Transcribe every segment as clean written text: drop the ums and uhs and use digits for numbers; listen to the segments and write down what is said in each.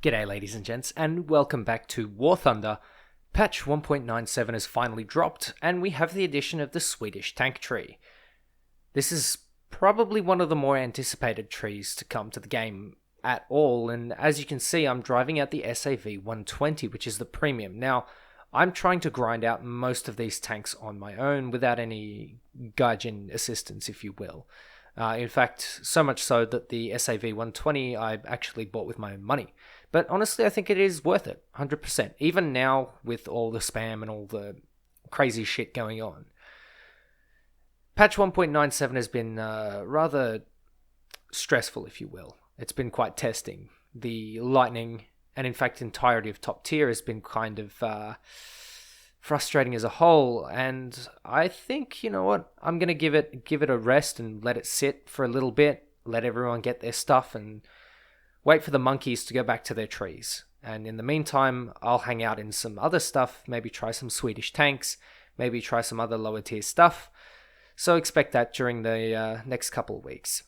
G'day ladies and gents, and welcome back to War Thunder. Patch 1.97 has finally dropped, and we have the addition of the Swedish tank tree. This is probably one of the more anticipated trees to come to the game at all, and as you can see, I'm driving out the SAV 120, which is the premium. Now, I'm trying to grind out most of these tanks on my own without any gaijin assistance, if you will. In fact, so much so that the SAV 120 I actually bought with my own money. But honestly, I think it is worth it, 100%. Even now, with all the spam and all the crazy shit going on. Patch 1.97 has been rather stressful, if you will. It's been quite testing. The Lightning, and in fact, entirety of top tier has been kind of frustrating as a whole. And I think, you know what, I'm going to give it a rest and let it sit for a little bit, let everyone get their stuff and wait for the monkeys to go back to their trees. And in the meantime, I'll hang out in some other stuff, maybe try some Swedish tanks, maybe try some other lower tier stuff. So expect that during the next couple of weeks.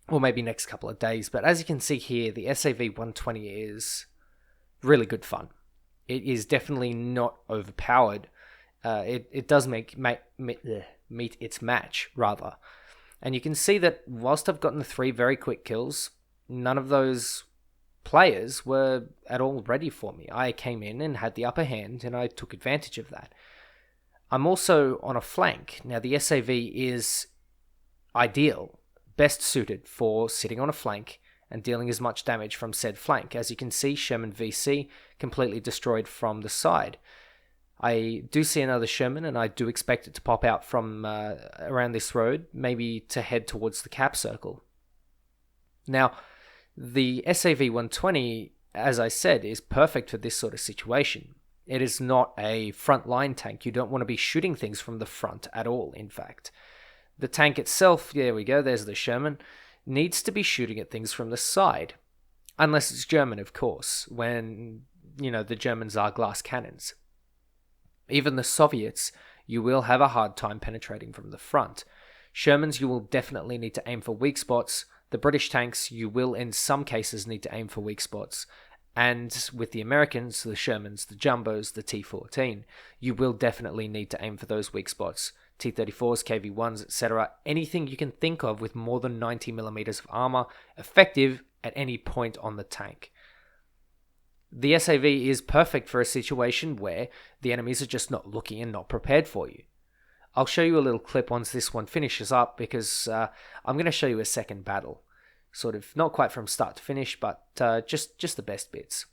Or maybe next couple of days. But as you can see here, the SAV 120 is really good fun. It is definitely not overpowered. It does meet its match, rather. And you can see that whilst I've gotten 3 very quick kills, none of those players were at all ready for me. I came in and had the upper hand, and I took advantage of that. I'm also on a flank. Now, the SAV is ideal, best suited for sitting on a flank and dealing as much damage from said flank. As you can see, Sherman VC completely destroyed from the side. I do see another Sherman, and I do expect it to pop out from around this road, maybe to head towards the cap circle. Now, the SAV 120, as I said, is perfect for this sort of situation. It is not a frontline tank. You don't want to be shooting things from the front at all, in fact. The tank itself, there we go, there's the Sherman, needs to be shooting at things from the side. Unless it's German, of course, when, the Germans are glass cannons. Even the Soviets, you will have a hard time penetrating from the front. Shermans, you will definitely need to aim for weak spots. The British tanks, you will in some cases need to aim for weak spots. And with the Americans, the Shermans, the Jumbos, the T-14, you will definitely need to aim for those weak spots. T-34s, KV-1s, etc. Anything you can think of with more than 90mm of armor, effective at any point on the tank. The SAV is perfect for a situation where the enemies are just not looking and not prepared for you. I'll show you a little clip once this one finishes up, because I'm going to show you a second battle. Sort of, not quite from start to finish, but just the best bits.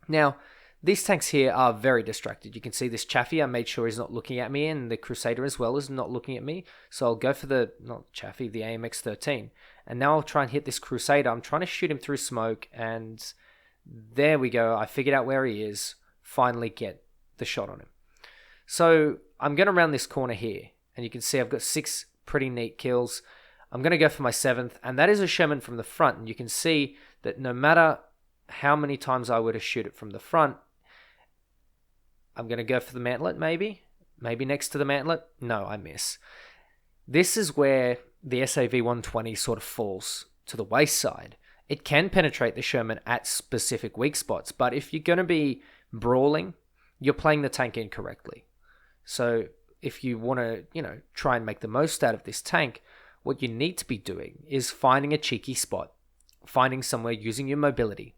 Now, these tanks here are very distracted. You can see this Chaffee, I made sure he's not looking at me, and the Crusader as well is not looking at me. So I'll go for the AMX-13. And now I'll try and hit this Crusader. I'm trying to shoot him through smoke, and there we go. I figured out where he is. Finally get the shot on him. So I'm going to round this corner here, and you can see I've got 6 pretty neat kills. I'm going to go for my 7th, and that is a Sherman from the front. And you can see that no matter how many times I were to shoot it from the front, I'm going to go for the mantlet maybe next to the mantlet. No, I miss. This is where the SAV 120 sort of falls to the wayside. It can penetrate the Sherman at specific weak spots, but if you're going to be brawling, you're playing the tank incorrectly. So if you want to, try and make the most out of this tank, what you need to be doing is finding a cheeky spot, finding somewhere using your mobility,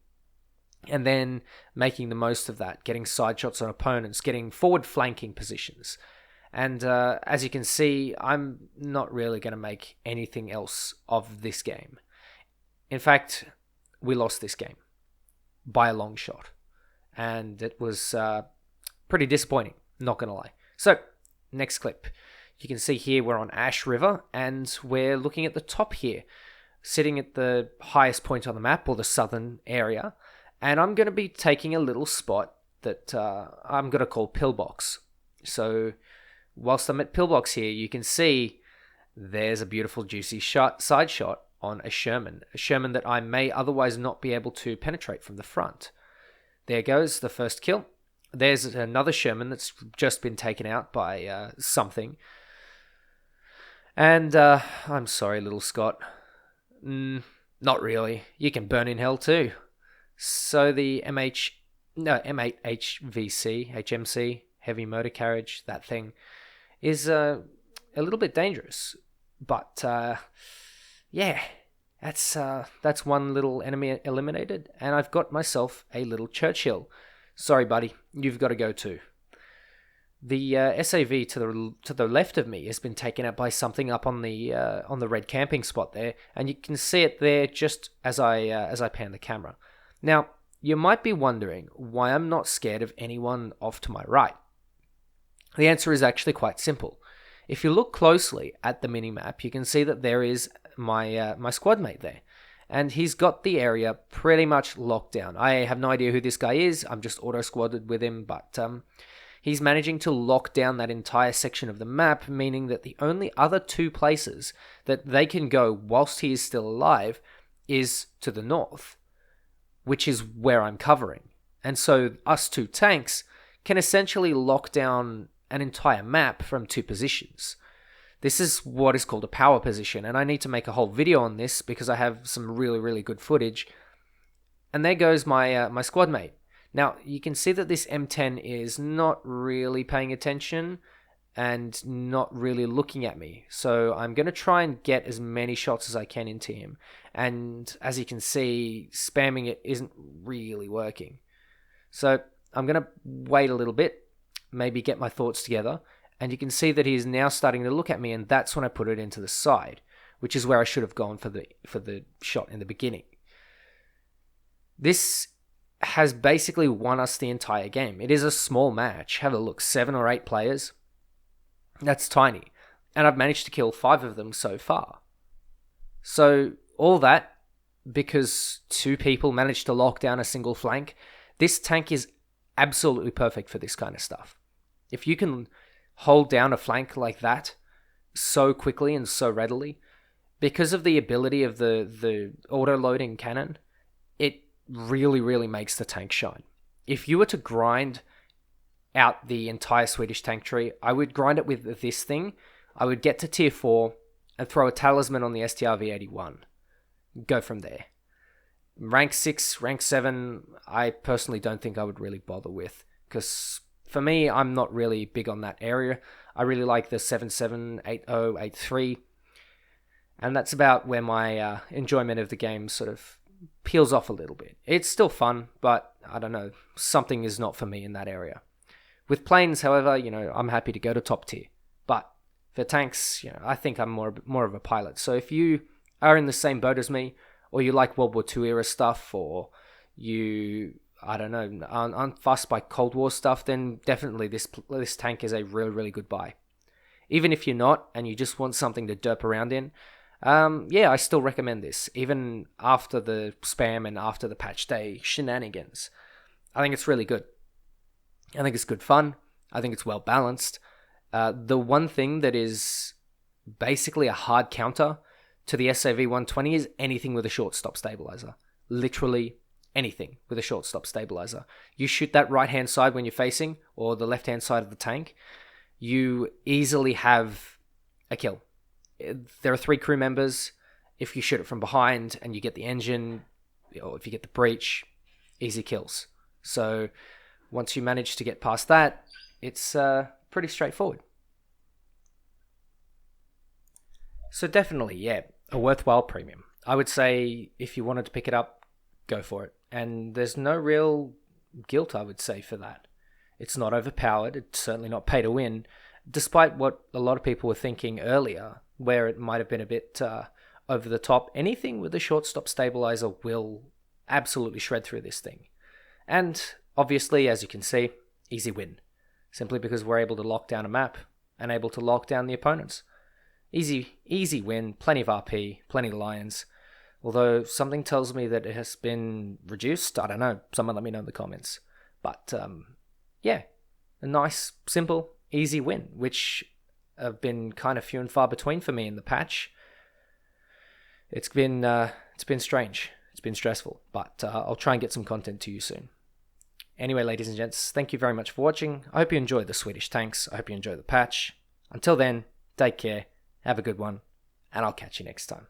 and then making the most of that, getting side shots on opponents, getting forward flanking positions. And as you can see, I'm not really going to make anything else of this game. In fact, we lost this game by a long shot, and it was pretty disappointing, not going to lie. So, next clip. You can see here we're on Ash River, and we're looking at the top here, sitting at the highest point on the map, or the southern area, and I'm going to be taking a little spot that I'm going to call Pillbox. So, whilst I'm at Pillbox here, you can see there's a beautiful juicy side shot on a Sherman that I may otherwise not be able to penetrate from the front. There goes the first kill. There's another Sherman that's just been taken out by something. And I'm sorry, little Scott. Not really. You can burn in hell too. So the M8HVC, HMC, heavy motor carriage, that thing, is a little bit dangerous. But yeah, that's one little enemy eliminated, and I've got myself a little Churchill. Sorry, buddy, you've got to go too. The SAV to the left of me has been taken out by something up on the red camping spot there, and you can see it there just as I pan the camera. Now, you might be wondering why I'm not scared of anyone off to my right. The answer is actually quite simple. If you look closely at the minimap, you can see that there is my squad mate there, and he's got the area pretty much locked down. I have no idea who this guy is. I'm just auto-squadded with him, but he's managing to lock down that entire section of the map, meaning that the only other two places that they can go whilst he is still alive is to the north, which is where I'm covering. And so us two tanks can essentially lock down an entire map from two positions. This is what is called a power position, and I need to make a whole video on this because I have some really, really good footage. And there goes my squad mate. Now, you can see that this M10 is not really paying attention and not really looking at me. So I'm going to try and get as many shots as I can into him. And as you can see, spamming it isn't really working. So I'm going to wait a little bit, maybe get my thoughts together. And you can see that he's now starting to look at me, and that's when I put it into the side, which is where I should have gone for the shot in the beginning. This has basically won us the entire game. It is a small match. Have a look, 7 or 8 players. That's tiny. And I've managed to kill 5 of them so far. So all that because 2 people managed to lock down a single flank. This tank is absolutely perfect for this kind of stuff. If you can hold down a flank like that so quickly and so readily, because of the ability of the auto-loading cannon, it really makes the tank shine. If you were to grind out the entire Swedish tank tree, I would grind it with this thing. I would get to tier 4 and throw a talisman on the STR-V81. Go from there. Rank 6, rank 7, I personally don't think I would really bother with, because for me, I'm not really big on that area. I really like the 77, 80, 83, and that's about where my enjoyment of the game sort of peels off a little bit. It's still fun, but I don't know, something is not for me in that area. With planes, however, I'm happy to go to top tier. But for tanks, I think I'm more of a pilot. So if you are in the same boat as me, or you like World War II era stuff, or you, I don't know, aren't fussed by Cold War stuff, then definitely this tank is a really good buy. Even if you're not, and you just want something to derp around in, I still recommend this, even after the spam and after the patch day shenanigans. I think it's really good. I think it's good fun. I think it's well balanced. The one thing that is basically a hard counter to the SAV-120 is anything with a short stop stabilizer. Literally anything with a short stop stabilizer. You shoot that right hand side when you're facing, or the left hand side of the tank, you easily have a kill. There are 3 crew members. If you shoot it from behind and you get the engine, or if you get the breach, easy kills. So once you manage to get past that, it's pretty straightforward. So definitely, yeah, a worthwhile premium. I would say if you wanted to pick it up, go for it. And there's no real guilt, I would say, for that. It's not overpowered. It's certainly not pay to win, despite what a lot of people were thinking earlier, where it might have been a bit over the top. Anything with a short stop stabilizer will absolutely shred through this thing. And obviously, as you can see, easy win. Simply because we're able to lock down a map and able to lock down the opponents. Easy win, plenty of RP, plenty of lions. Although something tells me that it has been reduced. I don't know. Someone let me know in the comments. But yeah, a nice, simple, easy win, which have been kind of few and far between for me in the patch. It's been strange. It's been stressful, but I'll try and get some content to you soon. Anyway, ladies and gents, thank you very much for watching. I hope you enjoy the Swedish tanks. I hope you enjoy the patch. Until then, take care, have a good one, and I'll catch you next time.